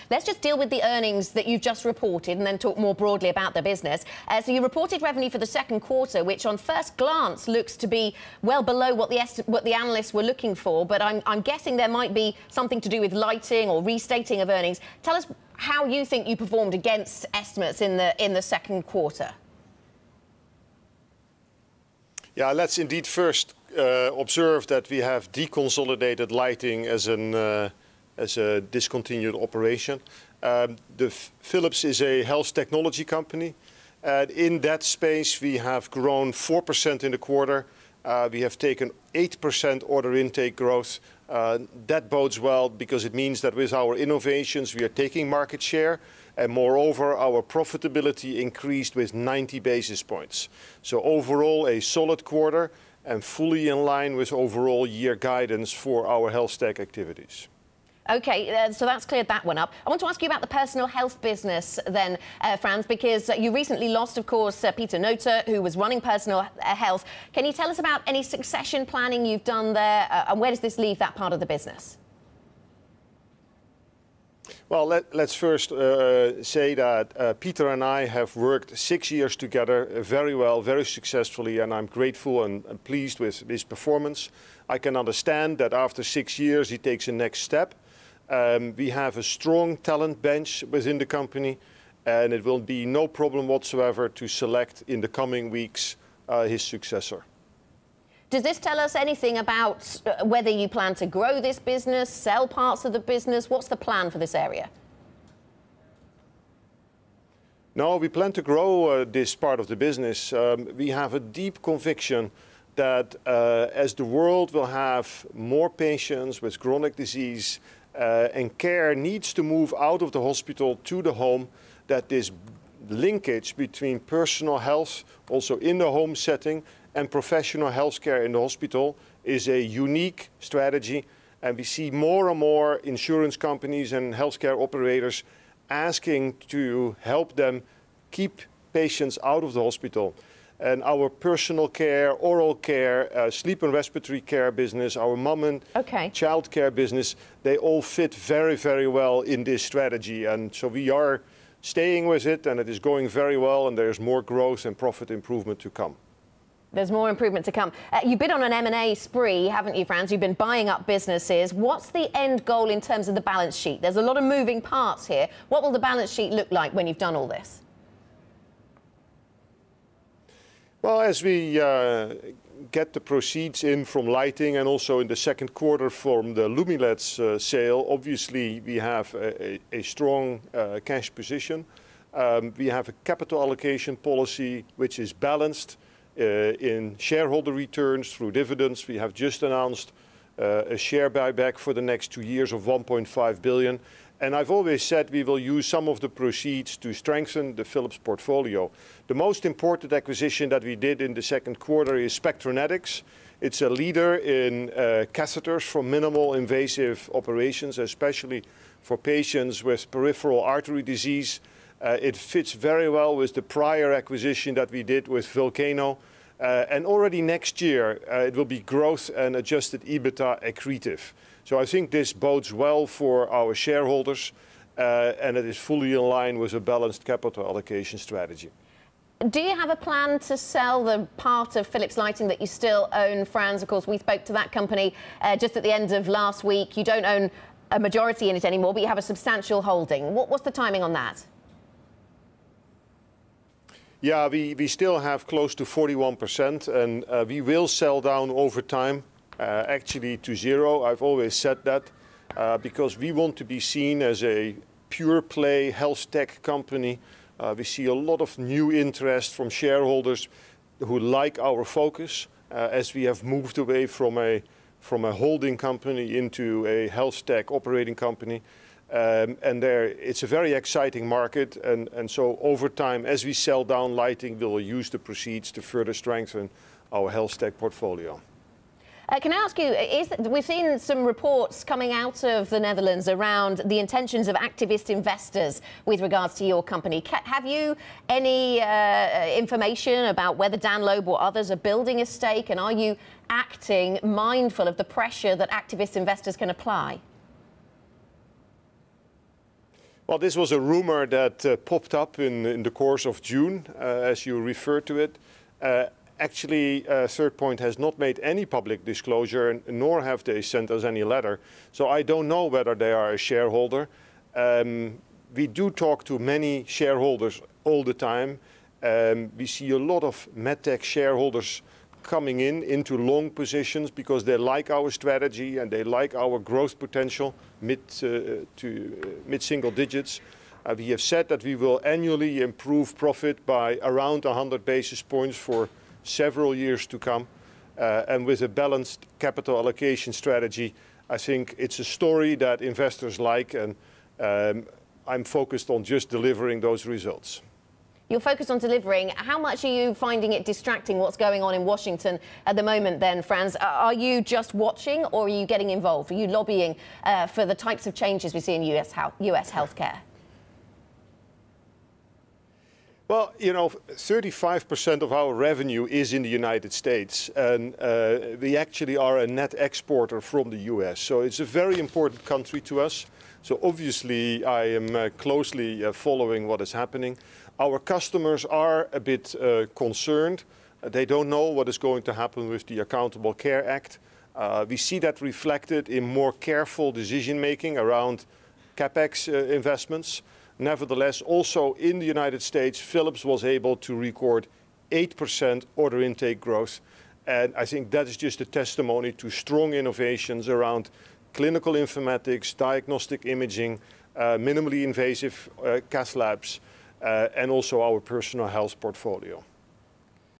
Let's just deal with the earnings that you've just reported and then talk more broadly about the business. So you reported revenue for the second quarter, which on first glance looks to be well below what the analysts were looking for. But I'm guessing there might be something to do with lighting or restating of earnings. Tell us how you think you performed against estimates in the second quarter. Yeah, let's indeed first observe that we have deconsolidated lighting as a discontinued operation. Philips is a health technology company. In that space, we have grown 4% in the quarter. We have taken 8% order intake growth. That bodes well because it means that with our innovations, we are taking market share. And moreover, our profitability increased with 90 basis points. So overall, a solid quarter and fully in line with overall year guidance for our health tech activities. OK, so that's cleared that one up. I want to ask you about the personal health business then, Frans, because you recently lost, of course, Peter Noter, who was running personal health. Can you tell us about any succession planning you've done there, and where does this leave that part of the business? Well, let's first say that Peter and I have worked 6 years together very well, very successfully, and I'm grateful and pleased with his performance. I can understand that after 6 years he takes a next step. We have a strong talent bench within the company, and it will be no problem whatsoever to select in the coming weeks his successor. Does this tell us anything about whether you plan to grow this business, sell parts of the business? What's the plan for this area? No, we plan to grow this part of the business. We have a deep conviction that as the world will have more patients with chronic disease and care needs to move out of the hospital to the home, that this linkage between personal health, also in the home setting, and professional healthcare in the hospital is a unique strategy. And we see more and more insurance companies and healthcare operators asking to help them keep patients out of the hospital. And our personal care, oral care, sleep and respiratory care business, our mom and child care business, they all fit very, very well in this strategy. And so we are staying with it, and it is going very well, and there's more growth and profit improvement to come. There's more improvement to come. You've been on an M&A spree, haven't you, Frans? You've been buying up businesses. What's the end goal in terms of the balance sheet? There's a lot of moving parts here. What will the balance sheet look like when you've done all this? Well, as we get the proceeds in from lighting and also in the second quarter from the Lumileds sale, obviously we have a strong cash position. We have a capital allocation policy which is balanced in shareholder returns through dividends. We have just announced a share buyback for the next 2 years of 1.5 billion. And I've always said we will use some of the proceeds to strengthen the Philips portfolio. The most important acquisition that we did in the second quarter is Spectranetics. It's a leader in catheters for minimal invasive operations, especially for patients with peripheral artery disease. It fits very well with the prior acquisition that we did with Volcano. And already next year, it will be growth and adjusted EBITDA accretive. So I think this bodes well for our shareholders, and it is fully in line with a balanced capital allocation strategy. Do you have a plan to sell the part of Philips Lighting that you still own, Frans? Of course, we spoke to that company just at the end of last week. You don't own a majority in it anymore, but you have a substantial holding. What's the timing on that? Yeah, we still have close to 41%, and we will sell down over time, actually to zero. I've always said that because we want to be seen as a pure play health tech company. We see a lot of new interest from shareholders who like our focus as we have moved away from a holding company into a health tech operating company. And it's a very exciting market, and so over time, as we sell down lighting, we'll use the proceeds to further strengthen our health tech portfolio. Can I ask you, we've seen some reports coming out of the Netherlands around the intentions of activist investors with regards to your company. Have you any information about whether Dan Loeb or others are building a stake, and are you acting mindful of the pressure that activist investors can apply? Well, this was a rumor that popped up in the course of June, as you referred to it. Actually, Third Point has not made any public disclosure, nor have they sent us any letter. So I don't know whether they are a shareholder. We do talk to many shareholders all the time. We see a lot of medtech shareholders coming into long positions because they like our strategy and they like our growth potential, mid-single digits. We have said that we will annually improve profit by around 100 basis points for several years to come. And with a balanced capital allocation strategy, I think it's a story that investors like, and I'm focused on just delivering those results. You're focused on delivering. How much are you finding it distracting what's going on in Washington at the moment then, Frans? Are you just watching or are you getting involved? Are you lobbying for the types of changes we see in US healthcare? Well, you know, 35% of our revenue is in the United States, and we actually are a net exporter from the US. So it's a very important country to us. So obviously, I am closely following what is happening. Our customers are a bit concerned. They don't know what is going to happen with the Accountable Care Act. We see that reflected in more careful decision-making around CapEx investments. Nevertheless, also in the United States, Philips was able to record 8% order intake growth. And I think that is just a testimony to strong innovations around clinical informatics, diagnostic imaging, minimally invasive cath labs, and also our personal health portfolio.